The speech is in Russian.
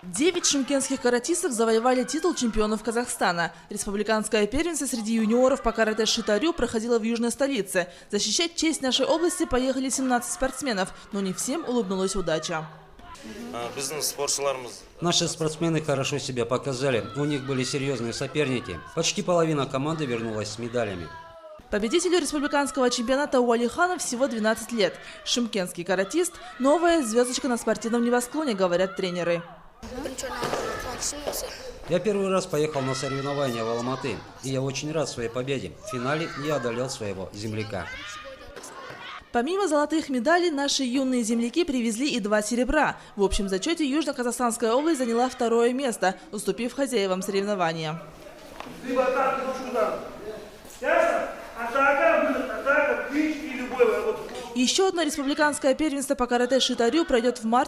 9 шымкентских каратистов завоевали титул чемпионов Казахстана. Республиканское первенство среди юниоров по карате Шитарю проходило в южной столице. Защищать честь нашей области поехали 17 спортсменов, но не всем улыбнулась удача. Наши спортсмены хорошо себя показали. У них были серьезные соперники. Почти половина команды вернулась с медалями. Победителю республиканского чемпионата Уалихану всего 12 лет. Шымкентский каратист – новая звездочка на спортивном небосклоне, говорят тренеры. Я первый раз поехал на соревнования в Алматы, и я очень рад своей победе. В финале я одолел своего земляка. Помимо золотых медалей, наши юные земляки привезли и 2 серебра. В общем зачете Южно-Казахстанская область заняла 2-е место, уступив хозяевам соревнования. Еще одно республиканское первенство по карате Шитарю пройдет в марте